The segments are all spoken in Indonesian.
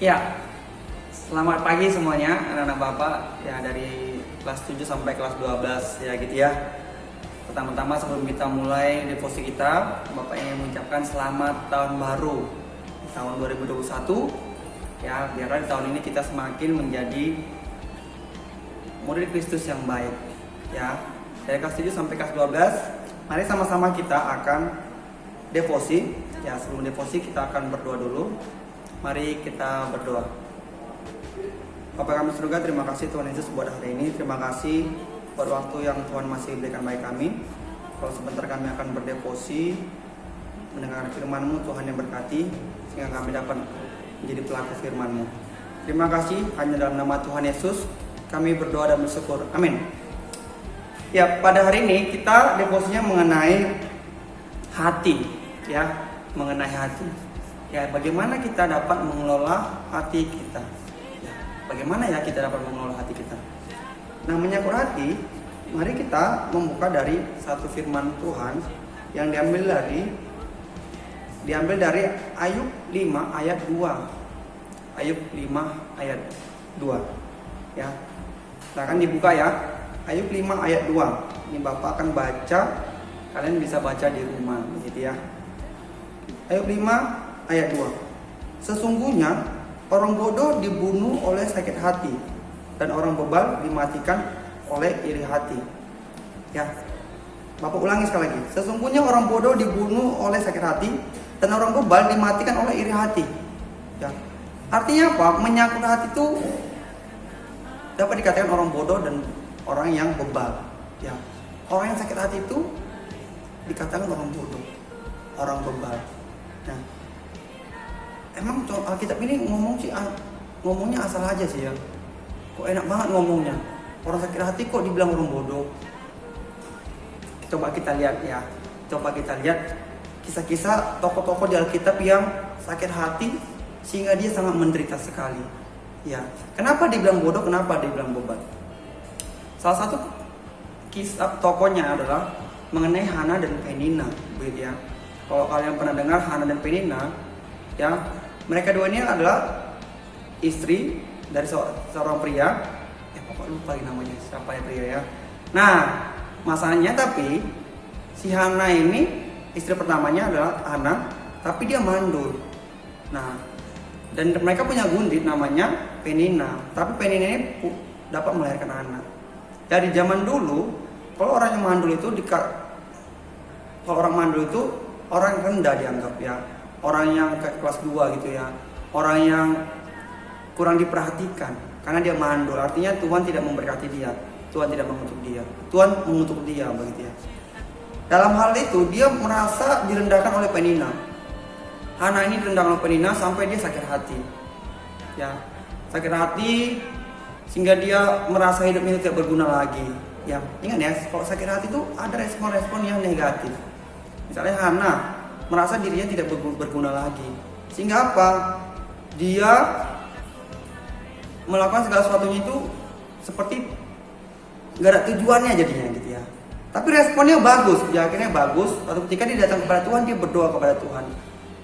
Ya, selamat pagi semuanya anak-anak Bapak ya dari kelas 7 sampai kelas 12 ya gitu ya. Pertama-tama sebelum kita mulai devosi kita, Bapak ingin mengucapkan selamat tahun baru tahun 2021 ya, biar di tahun ini kita semakin menjadi murid Kristus yang baik ya. Dari kelas 7 sampai kelas 12, mari sama-sama kita akan devosi ya. Sebelum devosi kita akan berdoa dulu. Mari kita berdoa. Bapa kami surga, terima kasih Tuhan Yesus buat hari ini. Terima kasih buat waktu yang Tuhan masih berikan bagi kami. Kalau sebentar kami akan berdevosi, mendengarkan firman-Mu, Tuhan yang berkati, sehingga kami dapat menjadi pelaku firman-Mu. Terima kasih, hanya dalam nama Tuhan Yesus kami berdoa dan bersyukur. Amin. Ya, pada hari ini kita devosinya mengenai hati, ya, mengenai hati. Ya, bagaimana kita dapat mengelola hati kita? Ya, bagaimana ya kita dapat mengelola hati kita? Nah, menyangkut hati, mari kita membuka dari satu firman Tuhan yang diambil dari Ayub 5 ayat 2. Ayub 5 ayat 2. Ya. Silakan dibuka ya. Ayub 5 ayat 2. Ini Bapak akan baca, kalian bisa baca di rumah gitu ya. Ayub 5 ayat 2. Sesungguhnya orang bodoh dibunuh oleh sakit hati, dan orang bebal dimatikan oleh iri hati. Ya, Bapak ulangi sekali lagi. Sesungguhnya orang bodoh dibunuh oleh sakit hati, dan orang bebal dimatikan oleh iri hati. Ya, artinya apa? Menyangkut hati itu dapat dikatakan orang bodoh dan orang yang bebal. Ya, orang yang sakit hati itu dikatakan orang bodoh, orang bebal. Nah, emang Alkitab ini ngomongnya asal aja sih ya. Kok enak banget ngomongnya. Orang sakit hati kok dibilang orang bodoh. Coba kita lihat ya. Coba kita lihat kisah-kisah tokoh-tokoh di Alkitab yang sakit hati sehingga dia sangat menderita sekali. Ya. Kenapa dibilang bodoh? Kenapa dibilang bebal? Salah satu kisah tokohnya adalah mengenai Hana dan Penina, begitu ya. Kalau kalian pernah dengar Hana dan Penina, ya, mereka dua ini adalah istri dari seorang pria. Ya, Bapak lupa namanya siapa ya pria ya. Nah, masalahnya tapi si Hana ini istri pertamanya adalah Hana, tapi dia mandul. Nah, dan mereka punya gundit namanya Penina, tapi Penina ini dapat melahirkan anak. Dari zaman dulu, kalau orang yang mandul itu orang rendah dianggap ya. Orang yang kelas 2 gitu ya. Orang yang kurang diperhatikan karena dia mandul. Artinya Tuhan tidak memberkati dia. Tuhan tidak mengutuk dia. Tuhan mengutuk dia begitu ya. Dalam hal itu dia merasa direndahkan oleh Penina. Hana ini direndahkan oleh Penina sampai dia sakit hati. Ya, sakit hati sehingga dia merasa hidupnya tidak berguna lagi. Ya, ingat ya, kalau sakit hati itu ada respon-respon yang negatif. Misalnya Hana merasa dirinya tidak berguna lagi, sehingga apa? Dia melakukan segala sesuatunya itu seperti gak ada tujuannya jadinya gitu ya. Tapi responnya bagus, dia akhirnya bagus. Suatu ketika dia datang kepada Tuhan, dia berdoa kepada Tuhan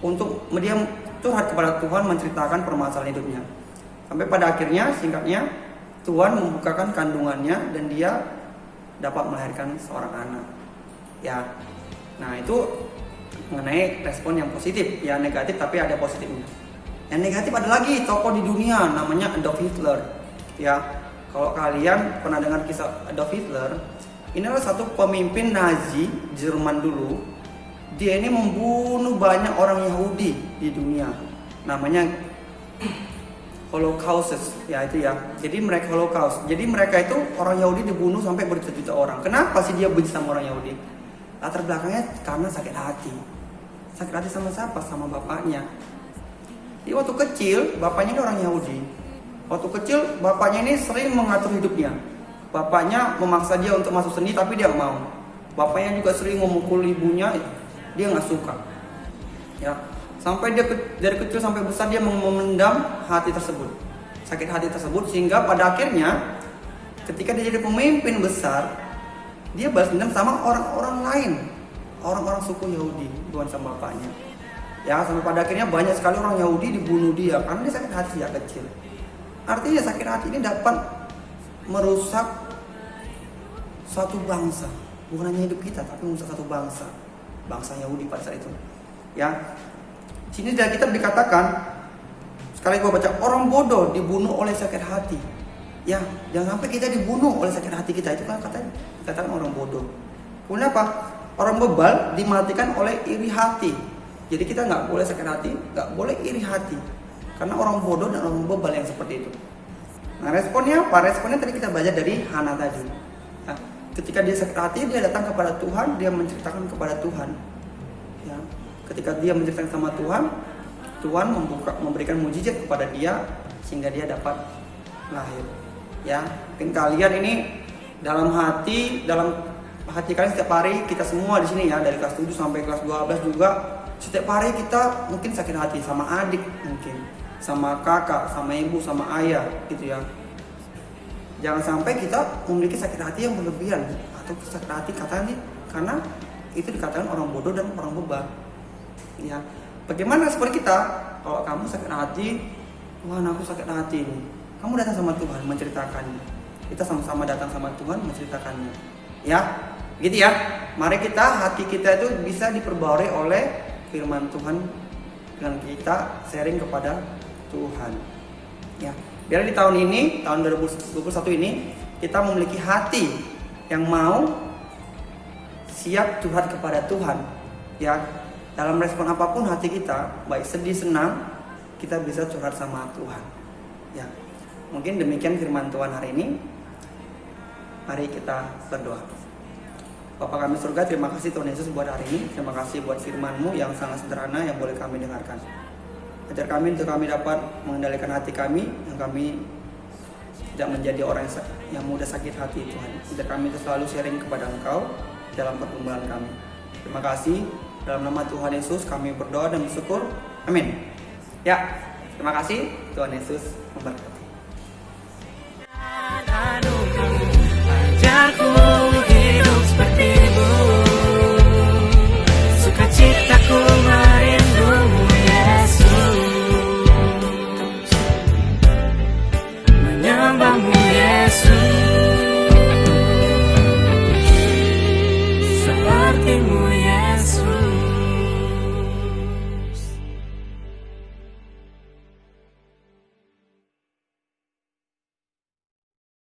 untuk dia curhat kepada Tuhan, menceritakan permasalahan hidupnya. Sampai pada akhirnya, singkatnya, Tuhan membukakan kandungannya dan dia dapat melahirkan seorang anak. Ya, nah itu mengenai respon yang positif, ya negatif tapi ada positifnya. Yang negatif ada lagi tokoh di dunia namanya Adolf Hitler. Ya, kalau kalian pernah dengar kisah Adolf Hitler, ini adalah satu pemimpin Nazi Jerman dulu. Dia ini membunuh banyak orang Yahudi di dunia. Namanya Holocaust, ya itu ya. Jadi mereka Holocaust. Jadi mereka itu orang Yahudi dibunuh sampai berjuta-juta orang. Kenapa sih dia benci sama orang Yahudi? Latar belakangnya karena sakit hati. Sakit hati sama siapa? Sama bapaknya. Jadi waktu kecil bapaknya ini orang Yahudi. Waktu kecil bapaknya ini sering mengatur hidupnya. Bapaknya memaksa dia untuk masuk seni tapi dia mau. Bapaknya juga sering memukul ibunya, dia nggak suka. Ya, sampai dia dari kecil sampai besar dia memendam hati tersebut, sakit hati tersebut, sehingga pada akhirnya ketika dia jadi pemimpin besar, dia balas dendam sama orang-orang lain, orang-orang suku Yahudi, bukan sama bapaknya. Ya, sampai pada akhirnya banyak sekali orang Yahudi dibunuh dia karena dia sakit hati sejak kecil. Artinya sakit hati ini dapat merusak suatu bangsa, bukan hanya hidup kita, tapi merusak satu bangsa, bangsa Yahudi pada saat itu. Ya, sini dari kita dikatakan, sekali gua baca, orang bodoh dibunuh oleh sakit hati. Ya, jangan sampai kita dibunuh oleh sakit hati kita, itu kan katakan orang bodoh. Kemudian apa? Orang bebal dimatikan oleh iri hati. Jadi kita nggak boleh sakit hati, nggak boleh iri hati, karena orang bodoh dan orang bebal yang seperti itu. Nah, responnya apa? Responnya tadi kita belajar dari Hana tadi. Nah, ketika dia sakit hati, dia datang kepada Tuhan, dia menceritakan kepada Tuhan. Ya, ketika dia menceritakan sama Tuhan, Tuhan memberikan mujizat kepada dia sehingga dia dapat lahir. Ya, mungkin kalian ini dalam hati kalian setiap hari, kita semua di sini ya, dari kelas 7 sampai kelas 12 juga, setiap hari kita mungkin sakit hati sama adik, mungkin sama kakak, sama ibu, sama ayah gitu ya. Jangan sampai kita memiliki sakit hati yang berlebihan atau sakit hati karena itu dikatakan orang bodoh dan orang bebal. Ya, bagaimana seperti kita? Kalau kamu sakit hati, Tuhan aku sakit hati ini, kamu datang sama Tuhan menceritakannya. Kita sama-sama datang sama Tuhan menceritakannya. Ya, gitu ya. Mari hati kita itu bisa diperbarui oleh firman Tuhan dengan kita sharing kepada Tuhan. Ya, biar di tahun ini, tahun 2021 ini, kita memiliki hati yang mau siap curhat kepada Tuhan. Ya, dalam respon apapun hati kita, baik sedih, senang, kita bisa curhat sama Tuhan. Ya, mungkin demikian firman Tuhan hari ini. Mari kita berdoa. Bapa kami surga, terima kasih Tuhan Yesus buat hari ini. Terima kasih buat firman-Mu yang sangat sederhana yang boleh kami dengarkan. Ajar kami untuk kami dapat mengendalikan hati kami, yang kami tidak menjadi orang yang mudah sakit hati Tuhan. Ajar kami itu selalu sharing kepada Engkau dalam pergumulan kami. Terima kasih. Dalam nama Tuhan Yesus kami berdoa dan bersyukur. Amin. Ya, terima kasih. Tuhan Yesus memberkati. Ajarku hidup seperti-Mu, sukacitaku merindu Yesus, menyembah-Mu.